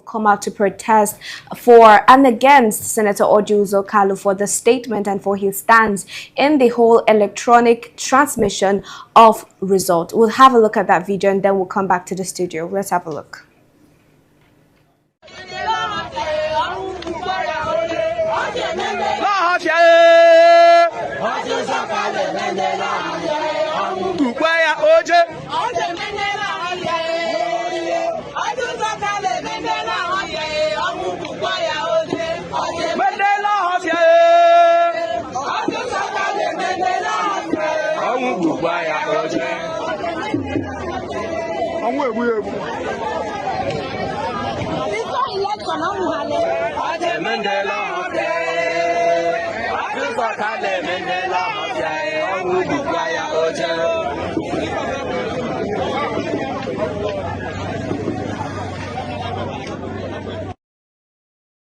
come out to protest for and against Senator Orji Kalu for the statement and for his stance in the whole electronic transmission of results. We'll have a look at that video and then we'll come back to the studio. Let's have a look.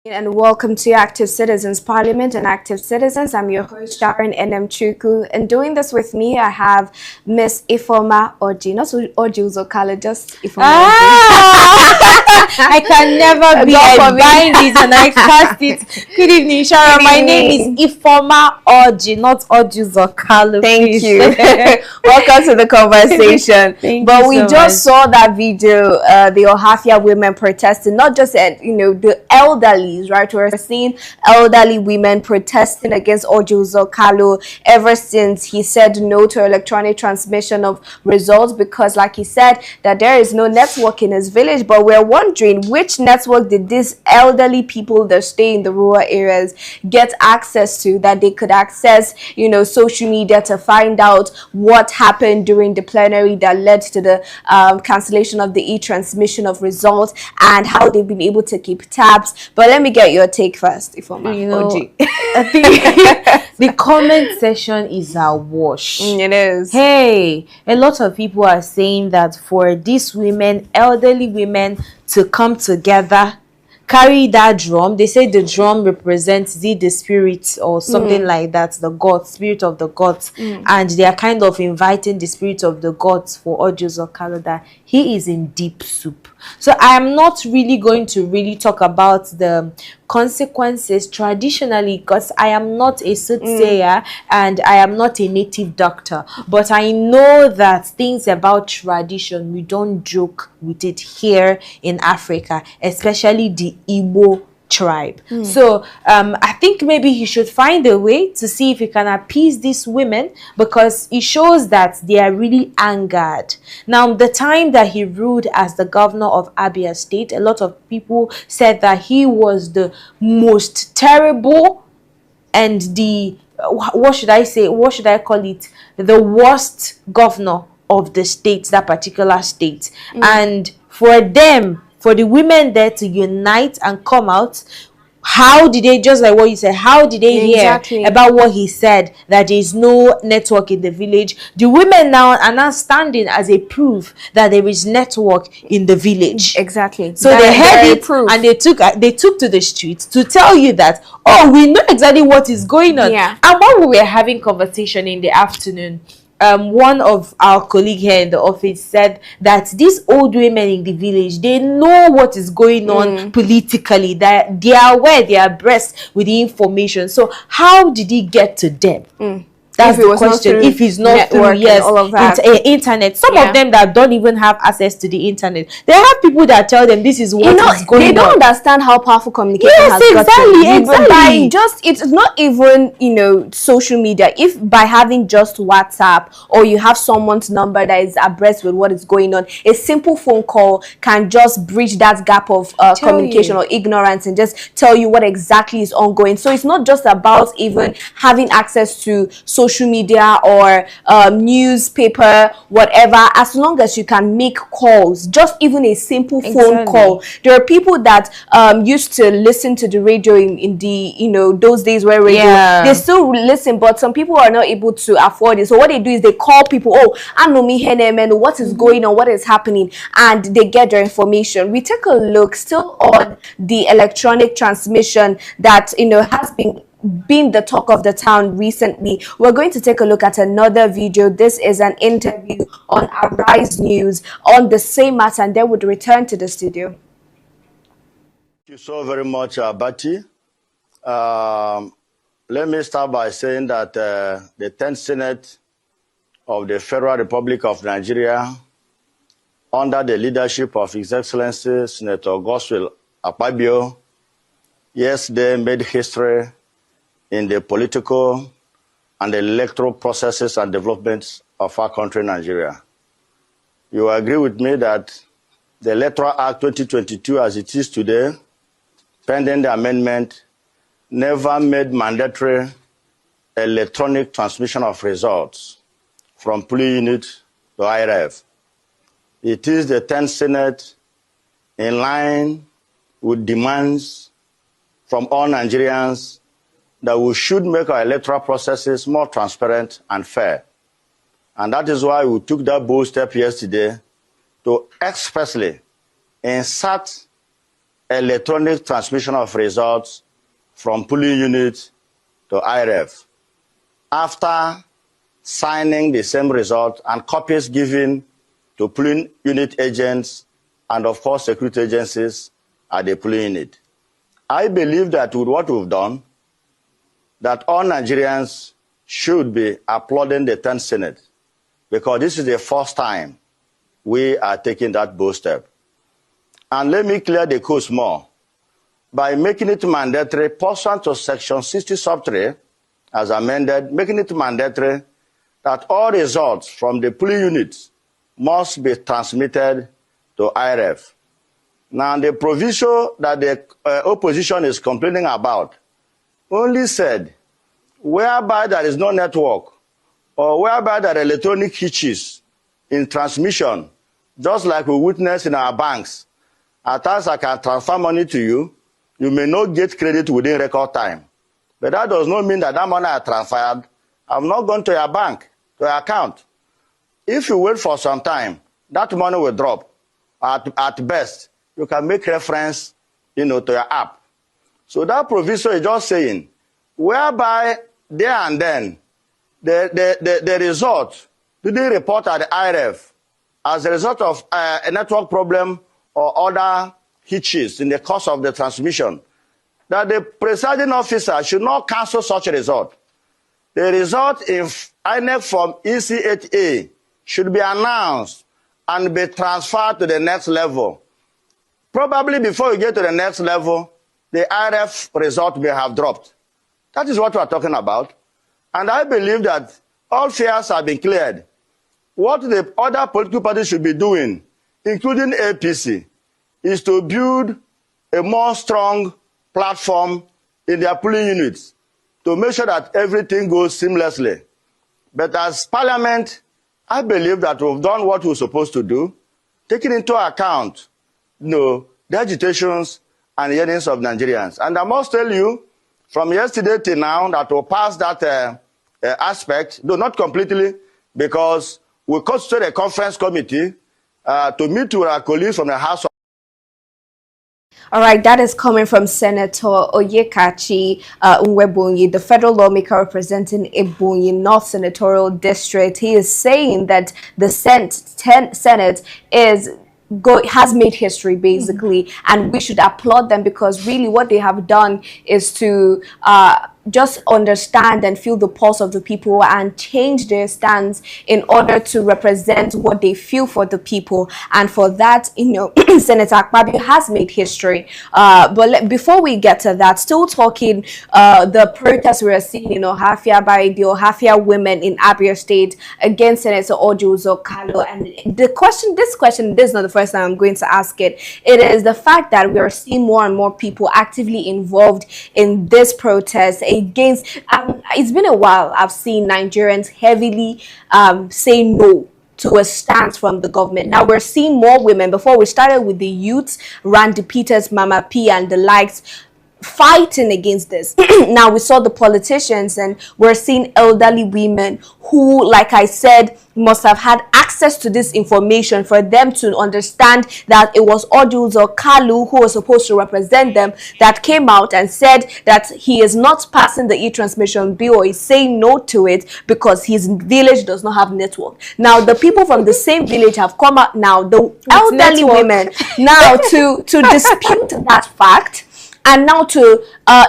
And welcome to Active Citizens Parliament and Active Citizens. I'm your host, Sharon N.M. Chuku. And doing this with me, I have Miss Ifeoma Orji. Not Orji Uzor, just Ifeoma I can never be buying this and I cast it. Good evening, Sharon. My name is Ifeoma Orji, not Orji Uzor. Thank you. Welcome to the conversation. But we just saw that video, the Ohafia women protesting, not just the elderly. Right, we're seeing elderly women protesting against Orji Uzor Kalu ever since he said no to electronic transmission of results, because like he said that there is no network in his village. But we're wondering, which network did these elderly people that stay in the rural areas get access to, that they could access social media to find out what happened during the plenary that led to the cancellation of the e-transmission of results, and how they've been able to keep tabs. But let me get your take first, Ifeoma. I think the comment section is a wash. It is. Hey, a lot of people are saying that for these women, elderly women, to come together, carry that drum. They say the drum represents the spirit or something like that, the gods, spirit of the gods, and they are kind of inviting the spirit of the gods for Orji Uzor Kalu, that he is in deep soup. So I am not really going to talk about the consequences traditionally, because I am not a soothsayer and I am not a native doctor, but I know that things about tradition, we don't joke with it here in Africa, especially the Igbo tribe. So I think maybe he should find a way to see if he can appease these women, because it shows that they are really angered. Now, the time that he ruled as the governor of Abia state, a lot of people said that he was the most terrible and the what should I call it, the worst governor of the state, that particular state. And for the women there to unite and come out, how did they, just like what you said, how did they hear about what he said, that there is no network in the village? The women now are now standing as a proof that there is network in the village. Exactly. So they heard it and they took to the streets to tell you that, oh, we know exactly what is going on. Yeah. And while we were having conversation in the afternoon, one of our colleagues here in the office said that these old women in the village, they know what is going on politically, that they are aware, they are abreast with the information. So how did he get to them? That's the question. If it's not through all of that. Internet, some of them that don't even have access to the internet, they have people that tell them this is what is going on. They don't understand how powerful communication has gotten. By it's not even social media. If by having just WhatsApp, or you have someone's number that is abreast with what is going on, a simple phone call can just bridge that gap of communication or ignorance and just tell you what exactly is ongoing. So it's not just about even having access to social media or newspaper, whatever. As long as you can make calls, just even a simple phone call. There are people that used to listen to the radio in the those days where radio, they still listen, but some people are not able to afford it. So what they do is they call people, oh, I know me, what is going on, what is happening, and they get their information. We take a look still on the electronic transmission that has been the talk of the town recently. We're going to take a look at another video. This is an interview on Arise News on the same matter, and then we'll return to the studio. you so very much, Bati. Let me start by saying that the 10th Senate of the Federal Republic of Nigeria, under the leadership of His Excellency Senator Godswill Akpabio, yesterday made history in the political and the electoral processes and developments of our country, Nigeria. You agree with me that the Electoral Act 2022, as it is today, pending the amendment, never made mandatory electronic transmission of results from polling unit to IRF. It is the 10th Senate, in line with demands from all Nigerians, that we should make our electoral processes more transparent and fair. And that is why we took that bold step yesterday to expressly insert electronic transmission of results from polling unit to IRF. After signing the same result and copies given to polling unit agents and, of course, security agencies at the polling unit. I believe that with what we've done, that all Nigerians should be applauding the 10th Senate, because this is the first time we are taking that bold step. And let me clear the coast more. By making it mandatory, pursuant to Section 60 sub 3, as amended, making it mandatory that all results from the polling units must be transmitted to IRF. Now, the provision that the opposition is complaining about only said, whereby there is no network or whereby there are electronic hitches in transmission, just like we witness in our banks. At times I can transfer money to you, you may not get credit within record time. But that does not mean that that money I transferred, I've not gone to your bank, to your account. If you wait for some time, that money will drop. At best, you can make reference, to your app. So that provision is just saying, whereby there and then, the result didn't report at the IRF as a result of a network problem or other hitches in the course of the transmission, that the presiding officer should not cancel such a result. The result in INEC form EC8A should be announced and be transferred to the next level. Probably before you get to the next level, the IRF result may have dropped. That is what we are talking about. And I believe that all fears have been cleared. What the other political parties should be doing, including APC, is to build a more strong platform in their polling units to make sure that everything goes seamlessly. But as Parliament, I believe that we've done what we're supposed to do, taking into account, the agitations and yearnings of Nigerians. And I must tell you, from yesterday till now, that we'll pass that aspect, though not completely, because we constituted a conference committee to meet with our colleagues from the House of. All right, that is coming from Senator Oyekachi Nwebunyi, the federal lawmaker representing Ebonyi North Senatorial District. He is saying that the Senate has made history, basically, and we should applaud them, because really what they have done is to just understand and feel the pulse of the people and change their stance in order to represent what they feel for the people. And for that, Senator Akpabio has made history. But before we get to that, still talking the protests we are seeing in Ohafia by the Ohafia women in Abia State against Senator Orji, Uzor, Kalu. And this question, this is not the first time I'm going to ask it. It is the fact that we are seeing more and more people actively involved in this protest against, it's been a while I've seen Nigerians heavily say no to a stance from the government. Now we're seeing more women. Before we started with the youths, Randy Peters, Mama P and the likes. fighting against this. Now we saw the politicians, and we're seeing elderly women who, like I said, must have had access to this information for them to understand that it was Orji or Kalu who was supposed to represent them that came out and said that he is not passing the e-transmission bill, or is saying no to it because his village does not have network. Now the people from the same village have come out now, the elderly women, now to dispute that fact, and now to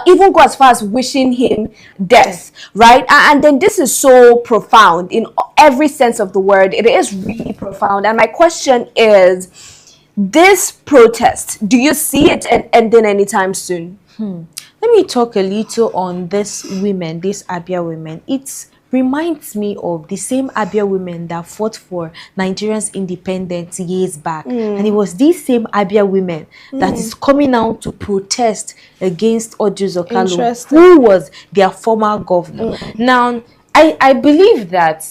even go as far as wishing him death, right? And then this is so profound in every sense of the word. It is really profound. And my question is, this protest, do you see it ending anytime soon? Let me talk a little on this women, these Abia women. It reminds me of the same Abia women that fought for Nigeria's independence years back. And it was these same Abia women that is coming out to protest against Orji Kalu, who was their former governor. Now, I believe that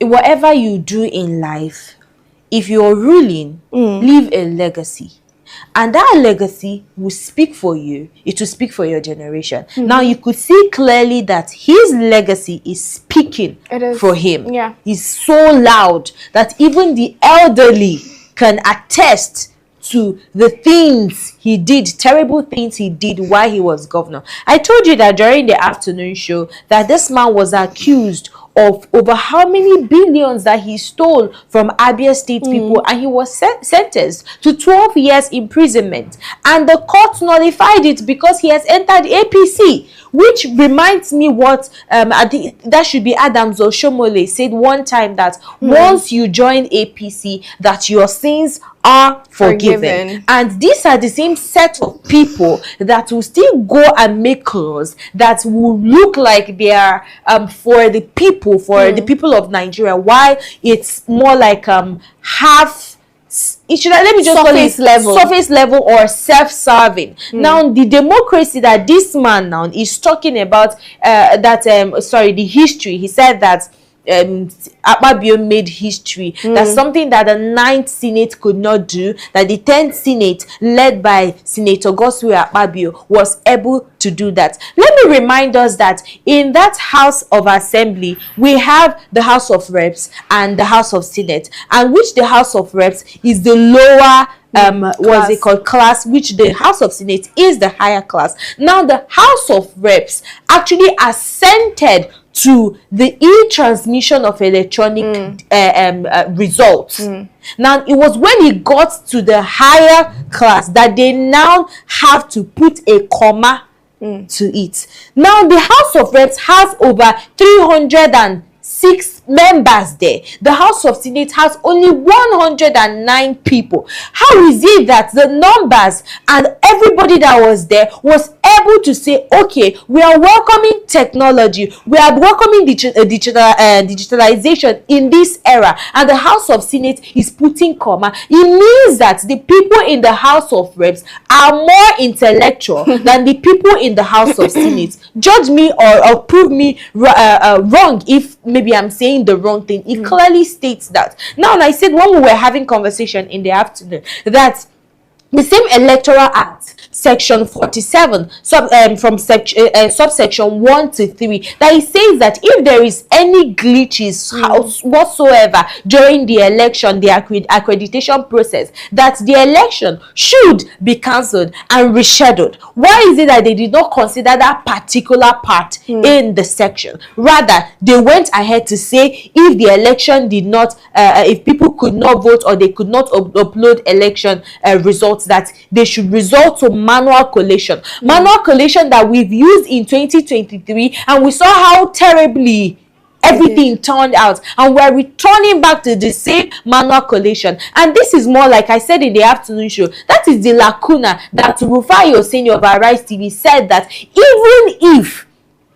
whatever you do in life, if you're ruling, leave a legacy. And that legacy will speak for you. It will speak for your generation. Now, you could see clearly that his legacy is speaking for him. Yeah. He's so loud that even the elderly can attest to the things he did, terrible things he did while he was governor. I told you that during the afternoon show that this man was accused of over how many billions that he stole from Abia State people, and he was sentenced to 12 years imprisonment, and the court nullified it because he has entered APC, which reminds me what that should be Adams or Shomole said one time, that once you join APC, that your sins are forgiven. And these are the same set of people that will still go and make laws that will look like they are for the people, the people of Nigeria, while it's more like half, it should, let me just surface level or self-serving. Now the democracy that this man now is talking about, the history, he said that Abia made history. That's something that the 9th Senate could not do, that the 10th Senate, led by Senator Godswill Abia, was able to do that. Let me remind us that in that House of Assembly, we have the House of Reps and the House of Senate, and which the House of Reps is the lower class, which the House of Senate is the higher class. Now the House of Reps actually assented to the e-transmission of electronic results. Now it was when it got to the higher class that they now have to put a comma to it. Now the House of Reps has over 306 members there. The House of Senate has only 109 people. How is it that the numbers and everybody that was there was able to say, okay, we are welcoming technology, we are welcoming digitalization in this era, and the House of Senate is putting comma? It means that the people in the House of Reps are more intellectual than the people in the House of Senate. Judge me or prove me wrong if maybe I'm saying the wrong thing. It clearly states that. Now, and I said when we were having conversation in the afternoon that the same Electoral Act, Section 47, from subsection 1 to 3, that it says that if there is any glitches whatsoever during the election, the accreditation process, that the election should be cancelled and rescheduled. Why is it that they did not consider that particular part in the section? Rather, they went ahead to say if the election did not, if people could not vote or they could not upload election results, that they should resort to manual collation. Manual collation that we've used in 2023, and we saw how terribly everything turned out, and we're returning back to the same manual collation. And this is more, like I said in the afternoon show, that is the lacuna that Rufai Oseni of Arise TV said, that even if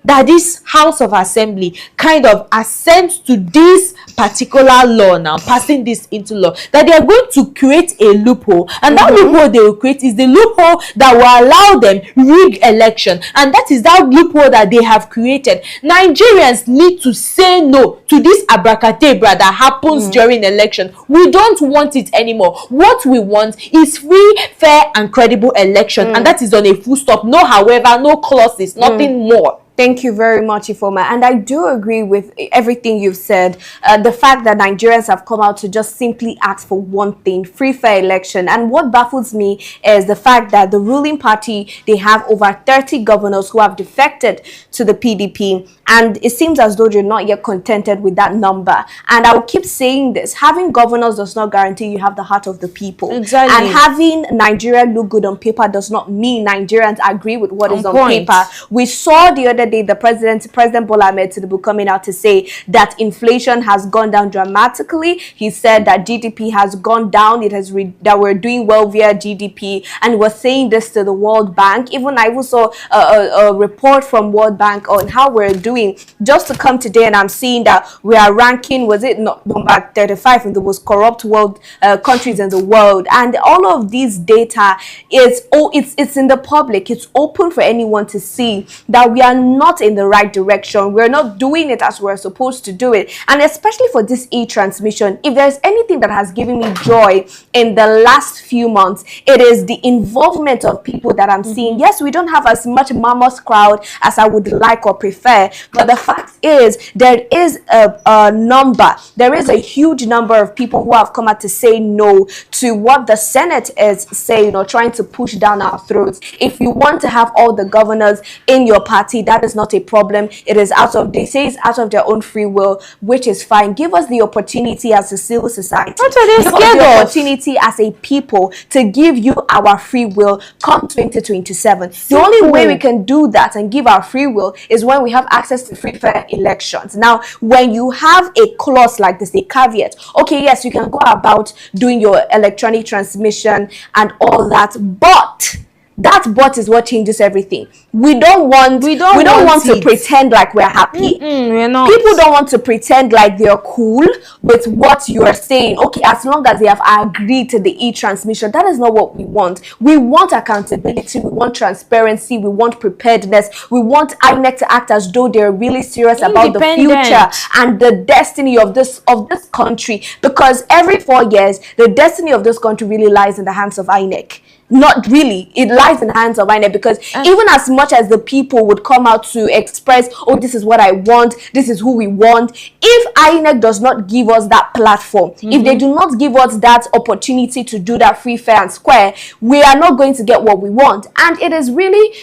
that this House of Assembly kind of assents to this particular law now, passing this into law, that they are going to create a loophole, and that loophole they will create is the loophole that will allow them rig election, and that is that loophole that they have created. Nigerians need to say no to this abracadabra that happens during election. We don't want it anymore. What we want is free, fair, and credible election, and that is on a full stop. No however, no clauses, nothing more. Thank you very much, Ifoma. And I do agree with everything you've said. The fact that Nigerians have come out to just simply ask for one thing, free, fair election. And what baffles me is the fact that the ruling party, they have over 30 governors who have defected to the PDP. And it seems as though you're not yet contented with that number. And I will keep saying this. Having governors does not guarantee you have the heart of the people. Exactly. And having Nigeria look good on paper does not mean Nigerians agree with what is on paper. We saw the other day the President Bola Ahmed Tinubu coming out to say that inflation has gone down dramatically. He said that GDP has gone down. It has that we're doing well via GDP, and we're saying this to the World Bank. Even I saw a report from World Bank on how we're doing. Just to come today, and I'm seeing that we are ranking, was it not number 35 in the most corrupt world countries in the world, and all of these data is it's in the public. It's open for anyone to see that we are not in the right direction. We're not doing it as we're supposed to do it. And especially for this e-transmission, if there's anything that has given me joy in the last few months, it is the involvement of people that I'm seeing. Yes, we don't have as much mammoth crowd as I would like or prefer, but the fact is there is there is a huge number of people who have come out to say no to what the Senate is saying or trying to push down our throats. If you want to have all the governors in your party, that is not a problem. It is they say it's out of their own free will, which is fine. Give us the opportunity as a civil society. What are they give us the opportunity as a people to give you our free will come 2027. The only way we can do that and give our free will is when we have access to free, fair elections. Now, when you have a clause like this, a caveat, okay, yes, you can go about doing your electronic transmission and all that, but that is what changes everything. We don't want to pretend like we're happy. We're not. People don't want to pretend like they're cool with what you are saying. Okay, as long as they have agreed to the e-transmission, that is not what we want. We want accountability. We want transparency. We want preparedness. We want INEC to act as though they're really serious about the future and the destiny of this country. Because every 4 years, the destiny of this country really lies in the hands of INEC. Not really, it lies in the hands of INEC, because even as much as the people would come out to express, oh, this is what I want, this is who we want, if INEC does not give us that platform, if they do not give us that opportunity to do that free, fair, and square, we are not going to get what we want. And it is really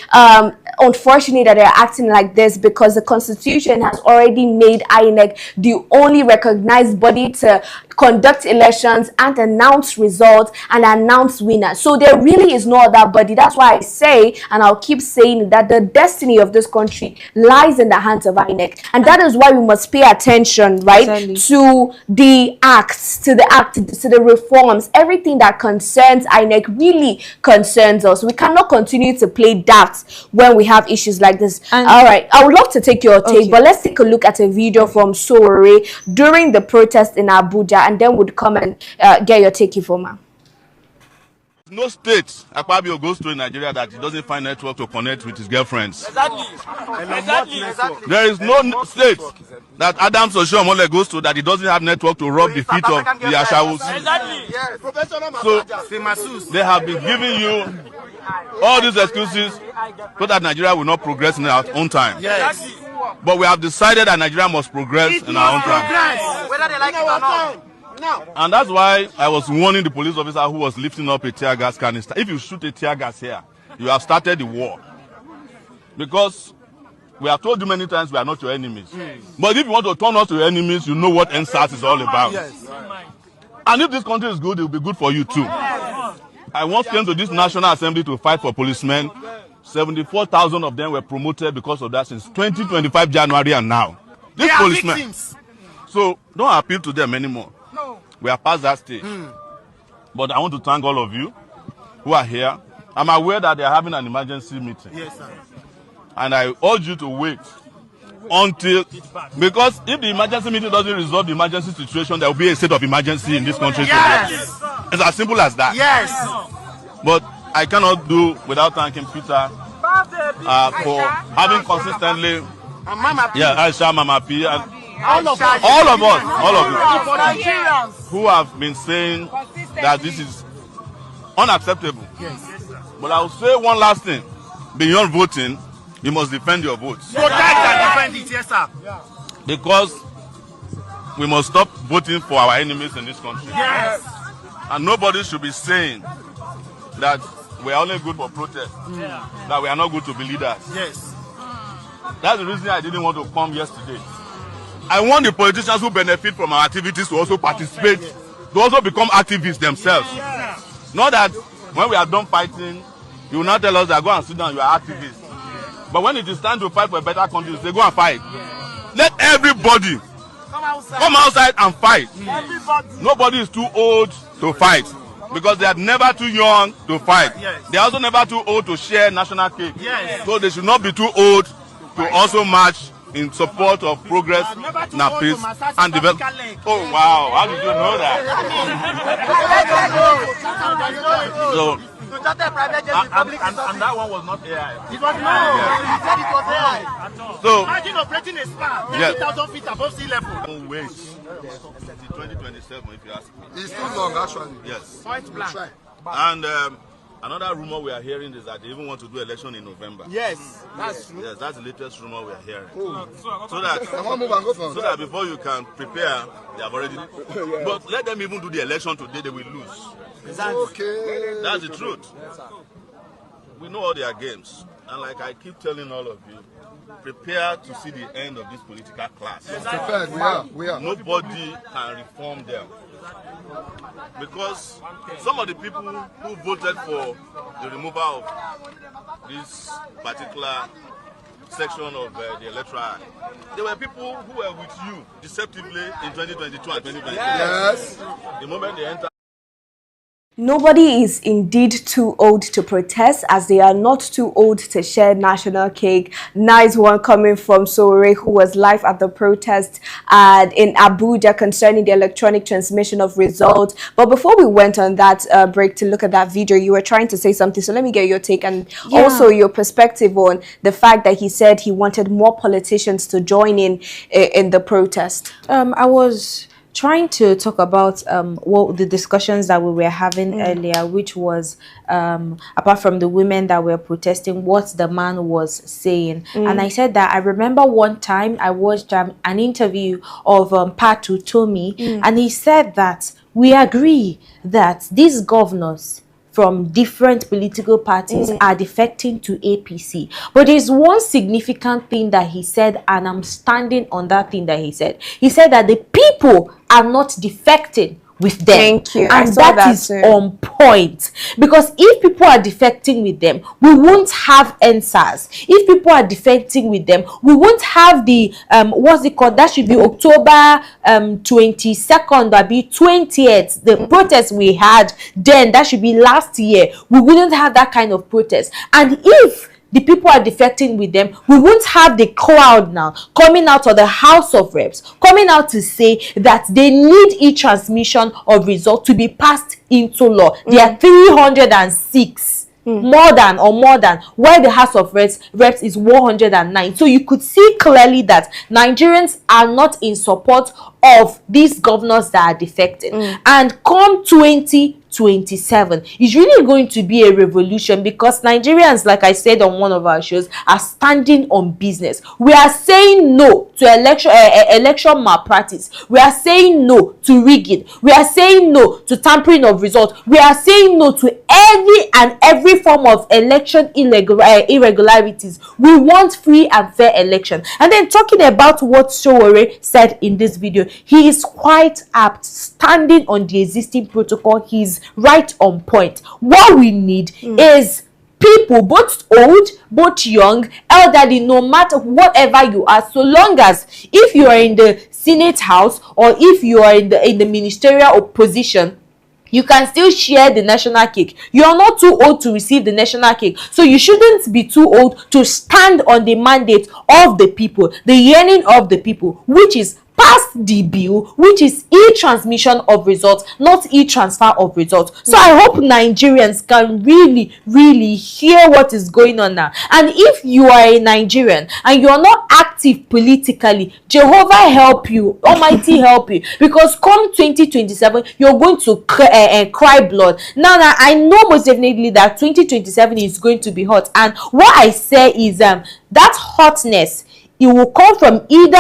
unfortunate that they're acting like this, because the Constitution has already made INEC the only recognized body to conduct elections and announce results and announce winners. So there really is no other body. That's why I say, and I'll keep saying, that the destiny of this country lies in the hands of INEC, and that is why we must pay attention, right, to the acts, to the reforms. Everything that concerns INEC really concerns us. We cannot continue to play daft when we have issues like this. All right, I would love to take your take, but let's take a look at a video from Sowore during the protest in Abuja, and then would come and get your take, Ifoma. No state Akpabio goes to in Nigeria that he doesn't find network to connect with his girlfriends. Exactly. There is no state that Adams Oshiomhole goes to that he doesn't have network to rub the feet of the Ashawus. So they have been giving you all these excuses so that Nigeria will not progress in our own time. Yes. But we have decided that Nigeria must progress in our own time. Whether they like it or not. No. And that's why I was warning the police officer who was lifting up a tear gas canister. If you shoot a tear gas here, you have started the war. Because we have told you many times we are not your enemies. But if you want to turn us to your enemies, you know what NSAS is all about. Yes. And if this country is good, it will be good for you too. I once came to this National Assembly to fight for policemen. 74,000 of them were promoted because of that since 2025 January and now. These policemen. Victims. So don't appeal to them anymore. No. We are past that stage. But I want to thank all of you who are here. I'm aware that they are having an emergency meeting. Yes, sir. And I urge you to wait until, because if the emergency meeting doesn't resolve the emergency situation, there will be a state of emergency in this country. Yes. It's as simple as that. Yes. But I cannot do without thanking Peter for having consistently, Aisha, Mama P, and all of us, who have been saying that this is unacceptable. Yes. But I will say one last thing. Beyond voting, you must defend your votes. Protect and defend it, yes, sir. Because we must stop voting for our enemies in this country. Yes. And nobody should be saying that we are only good for protest, that we are not good to be leaders. Yes. That's the reason I didn't want to come yesterday. I want the politicians who benefit from our activities to also participate, to also become activists themselves. Not that when we are done fighting, you will not tell us that go and sit down, you are activists. But when it is time to fight for a better country, you say go and fight. Let everybody come outside and fight. Nobody is too old to fight, because they are never too young to fight. They are also never too old to share national cake. So they should not be too old to also march in support of progress, peace, and development. Oh wow, how did you know that? So, and that one was not AI. It was not. He said it was AI. So, imagine operating a spa 30,000 feet above sea level. Don't wait till 2027 if you ask me. It's too long, actually. Yes. Point blank. And another rumor we are hearing is that they even want to do election in November. Yes, that's true. Yes, that's the latest rumor we are hearing. Oh. So that before you can prepare, they have already. But let them even do the election today, they will lose. Okay. That's the truth. We know all their games, and like I keep telling all of you, prepare to see the end of this political class. Prepared, we are. Nobody can reform them. Because some of the people who voted for the removal of this particular section of the electoral, they were people who were with you deceptively in 2022 and 2023. Yes. The moment they enter. Nobody is indeed too old to protest, as they are not too old to share national cake. Nice one coming from Sore, who was live at the protest in Abuja concerning the electronic transmission of results. But before we went on that break to look at that video, you were trying to say something, so let me get your take and also your perspective on the fact that he said he wanted more politicians to join in the protest. I was trying to talk about what the discussions that we were having earlier, which was apart from the women that were protesting, what the man was saying. And I said that I remember one time I watched an interview of Patu Tomi, and he said that we agree that these governors from different political parties are defecting to APC. But there's one significant thing that he said, and I'm standing on that thing that he said. He said that the people are not defecting with them. Thank you. And that is on point. Because if people are defecting with them, we won't have answers. If people are defecting with them, we won't have the what's it called? That should be October 22nd or be 20th. The protest we had then, that should be last year. We wouldn't have that kind of protest. And if the people are defecting with them, we won't have the crowd now coming out of the House of Reps, coming out to say that they need e-transmission of result to be passed into law. There are 306 more than, while the House of Reps is 109. So you could see clearly that Nigerians are not in support of these governors that are defecting. And come 2027, it's really going to be a revolution, because Nigerians, like I said on one of our shows, are standing on business. We are saying no to election malpractice. We are saying no to rigging. We are saying no to tampering of results. We are saying no to every form of election irregularities. We want free and fair election. And then talking about what Sowore said in this video, he is quite apt, standing on the existing protocol. He's right on point. What we need is people, both old, both young, elderly, no matter whatever you are, so long as if you are in the Senate House or if you are in the ministerial position, you can still share the national cake. You are not too old to receive the national cake, so you shouldn't be too old to stand on the mandate of the people, the yearning of the people, which is pass the bill, which is e-transmission of results, not e-transfer of results. So I hope Nigerians can really hear what is going on now. And if you are a Nigerian and you are not active politically, Jehovah help you, Almighty help you, because come 2027 you're going to cry blood. Now I know most definitely that 2027 is going to be hot, and what I say is that hotness, it will come from either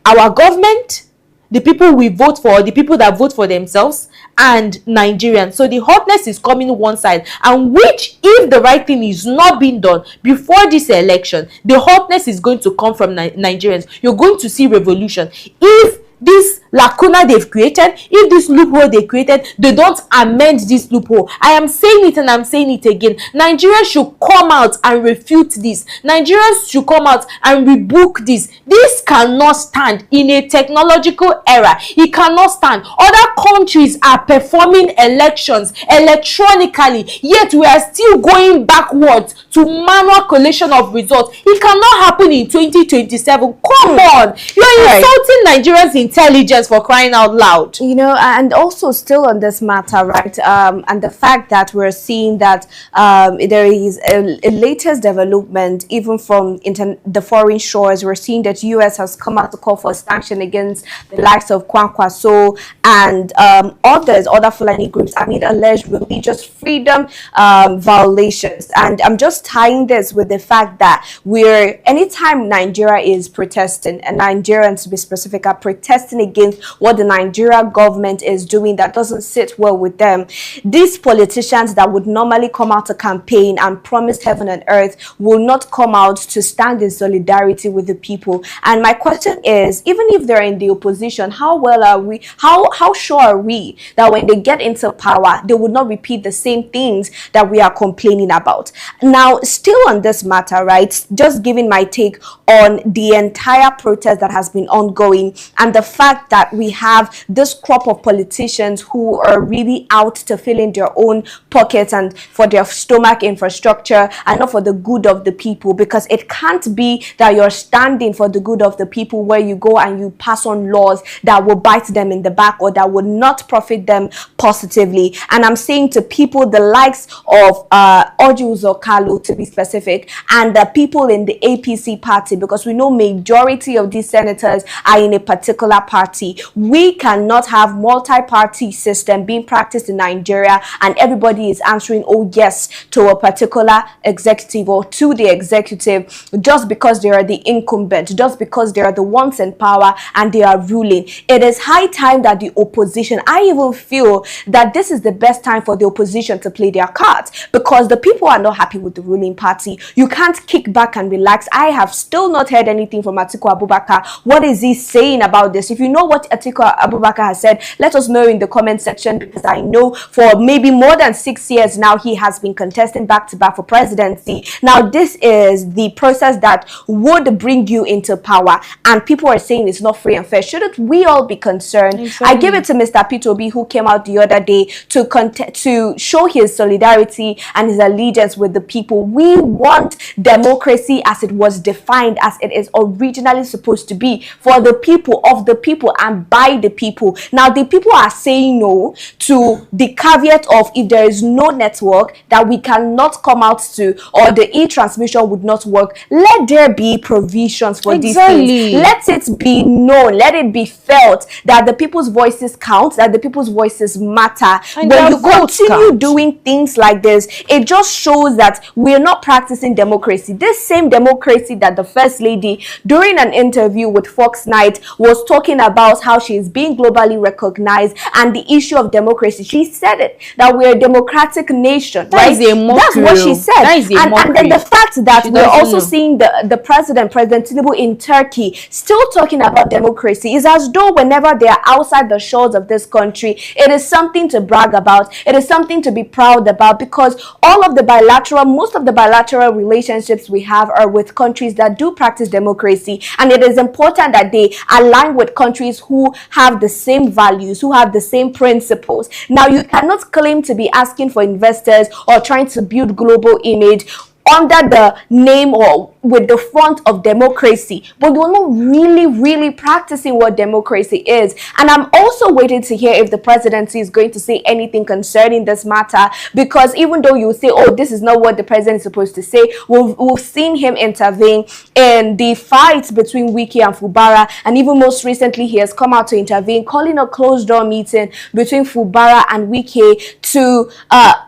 our government, the people we vote for, the people that vote for themselves, and Nigerians. So the hotness is coming one side, and which, if the right thing is not being done before this election, the hotness is going to come from Nigerians. You're going to see revolution. If this lacuna they've created, if this loophole they created, they don't amend this loophole. I am saying it and I'm saying it again. Nigerians should come out and refute this. Nigerians should come out and rebuke this. This cannot stand in a technological era. It cannot stand. Other countries are performing elections electronically, yet we are still going backwards to manual collation of results. It cannot happen in 2027. Come on, you're insulting Nigerians' intelligence, for crying out loud. You know, and also still on this matter, right, and the fact that we're seeing that there is a latest development even from the foreign shores. We're seeing that US has come out to call for sanction against the likes of Kwankwaso and other Fulani groups amid alleged religious freedom violations. And I'm just tying this with the fact that anytime Nigeria is protesting, and Nigerians to be specific are protesting against what the Nigeria government is doing that doesn't sit well with them, these politicians that would normally come out to campaign and promise heaven and earth will not come out to stand in solidarity with the people. And my question is, even if they're in the opposition, how sure are we that when they get into power they would not repeat the same things that we are complaining about? Now, still on this matter, right, just giving my take on the entire protest that has been ongoing and the fact that we have this crop of politicians who are really out to fill in their own pockets and for their stomach infrastructure and not for the good of the people, because it can't be that you're standing for the good of the people where you go and you pass on laws that will bite them in the back or that will not profit them positively. And I'm saying to people the likes of Orji, Uzor, Kalu to be specific, and the people in the APC party, because we know majority of these senators are in a particular party. We cannot have multi-party system being practiced in Nigeria and everybody is answering oh yes to a particular executive or to the executive just because they are the incumbent, just because they are the ones in power and they are ruling. It is high time that the opposition, I even feel that this is the best time for the opposition to play their cards, because the people are not happy with the ruling party. You can't kick back and relax. I have still not heard anything from Atiku Abubakar. What is he saying about this? If you know what Atiku Abubakar has said, let us know in the comment section, because I know for maybe more than 6 years now he has been contesting back to back for presidency. Now this is the process that would bring you into power, and people are saying it's not free and fair. Shouldn't we all be concerned? Exactly. I give it to Mr. P2B, who came out the other day to show his solidarity and his allegiance with the people. We want democracy as it was defined, as it is originally supposed to be, for the people, of the people, and by the people. Now the people are saying no to the caveat of if there is no network that we cannot come out to, or the e-transmission would not work. Let there be provisions for these things. Let it be known, let it be felt that the people's voices count, that the people's voices matter. And when you continue doing things like this, it just shows that we're not practicing democracy. This same democracy that the First Lady during an interview with Fox Night was talking about, how she is being globally recognized, and the issue of democracy. She said it, that we're a democratic nation, right? That's what she said. And then the fact that we're also seeing the President Tinubu in Turkey still talking about democracy is as though whenever they are outside the shores of this country, it is something to brag about. It is something to be proud about, because most of the bilateral relationships we have are with countries that do practice democracy, and it is important that they align with countries countries who have the same values, who have the same principles. Now, you cannot claim to be asking for investors or trying to build global image under the name or with the front of democracy, but you're not really practicing what democracy is. And I'm also waiting to hear if the presidency is going to say anything concerning this matter, because even though you say, oh, this is not what the president is supposed to say, we've seen him intervene in the fight between Wiki and Fubara, and even most recently he has come out to intervene, calling a closed door meeting between Fubara and Wiki to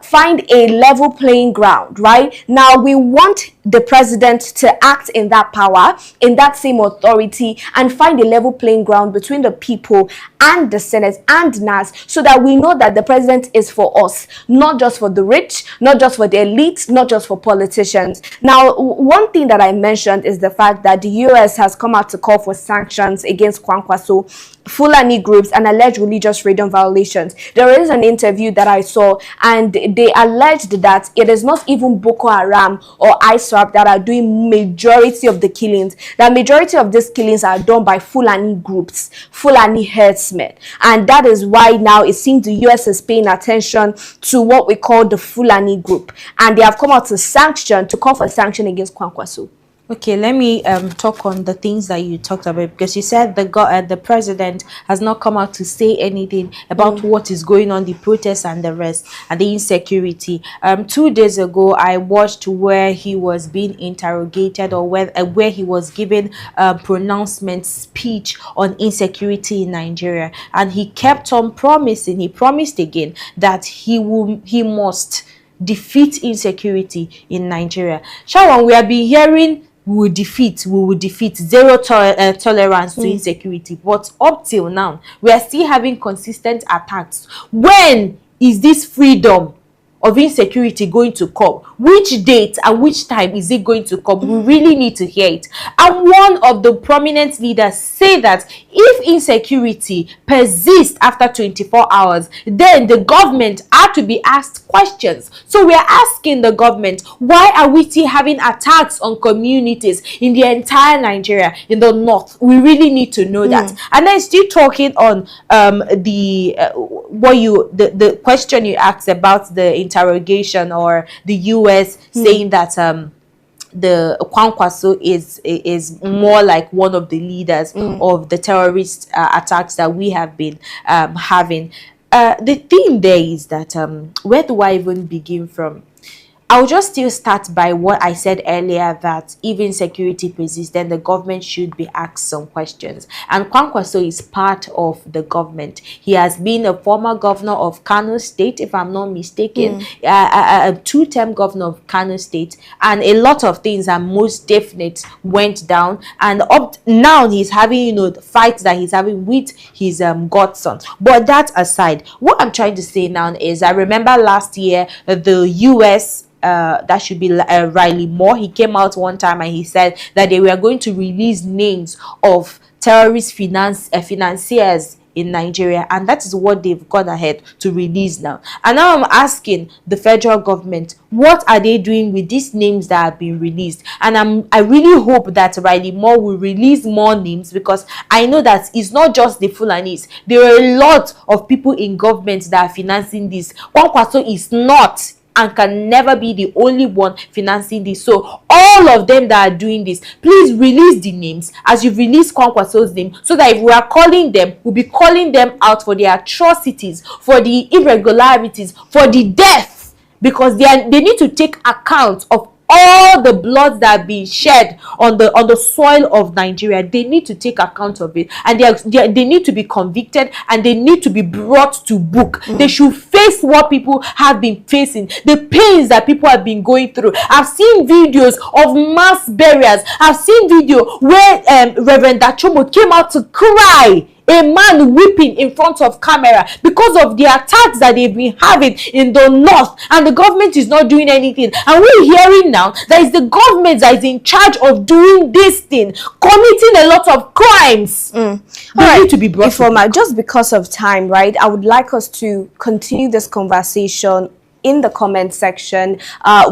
find a level playing ground. Right now, we want the president to act in that power, in that same authority, and find a level playing ground between the people and the Senate and NAS, so that we know that the president is for us, not just for the rich, not just for the elites, not just for politicians. Now, one thing that I mentioned is the fact that the US has come out to call for sanctions against Kwankwaso, Fulani groups, and alleged religious freedom violations. There is an interview that I saw, and they alleged that it is not even Boko Haram or ISWAP that are doing majority of the killings. The majority of these killings are done by Fulani groups, Fulani herdsmen, and that is why now it seems the US is paying attention to what we call the Fulani group, and they have come out to call for sanction against Kwankwaso. Okay, let me talk on the things that you talked about, because you said the president has not come out to say anything about what is going on, the protests and the rest, and the insecurity. 2 days ago, I watched where he was being interrogated, or where he was given a pronouncement speech on insecurity in Nigeria, and he kept on promising. He promised again that he must defeat insecurity in Nigeria. Shawan, we have been hearing we will defeat zero tolerance to insecurity, but up till now we are still having consistent attacks. When is this freedom of insecurity going to come? Which date and which time is it going to come? We really need to hear it. And one of the prominent leaders say that if insecurity persists after 24 hours, then the government had to be asked questions. So we are asking the government, why are we still having attacks on communities in the entire Nigeria, in the north? We really need to know that. And then still talking on the question you asked about the interrogation, or the US saying that the Kwankwaso is more like one of the leaders of the terrorist attacks that we have been having. The thing there is that where do I even begin from? I'll just still start by what I said earlier, that if insecurity persists, then the government should be asked some questions. And Kwankwaso is part of the government. He has been a former governor of Kanu State, if I'm not mistaken, a two-term governor of Kanu State, and a lot of things are most definite went down. And up now he's having, the fights that he's having with his godson. But that aside, what I'm trying to say now is, I remember last year the US, that should be Riley Moore, he came out one time and he said that they were going to release names of terrorist financiers in Nigeria, and that is what they've gone ahead to release now. And now I'm asking the federal government, what are they doing with these names that have been released? And I really hope that Riley Moore will release more names, because I know that it's not just the Fulanis. There are a lot of people in government that are financing this. Kwankwaso is not and can never be the only one financing this. So all of them that are doing this, please release the names as you've released Kwankwaso's name, so that if we are calling them, we'll be calling them out for their atrocities, for the irregularities, for the death, because they need to take account of all the blood that have been shed on the soil of Nigeria. They need to take account of it, and they need to be convicted, and they need to be brought to book. They should face what people have been facing, the pains that people have been going through. I've seen videos of mass burials. I've seen video where Reverend Dachomo came out to cry, a man weeping in front of camera because of the attacks that they've been having in the north, and the government is not doing anything. And we're hearing now that it's the government that is in charge of doing this thing, committing a lot of crimes. They need to be brought Informa, just because of time, right? I would like us to continue this conversation in the comment section.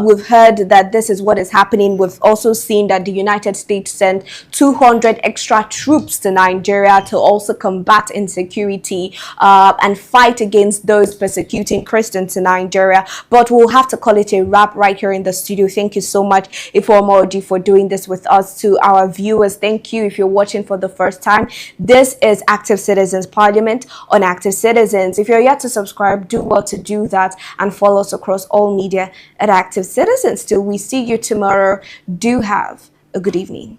We've heard that this is what is happening. We've also seen that the United States sent 200 extra troops to Nigeria to also combat insecurity and fight against those persecuting Christians in Nigeria. But we'll have to call it a wrap right here in the studio. Thank you so much, Orji, for doing this with us. To our viewers, thank you if you're watching for the first time. This is Active Citizens Parliament on Active Citizens. If you're yet to subscribe, do well to do that and follow us across all media at Active Citizens. Till we see you tomorrow, do have a good evening.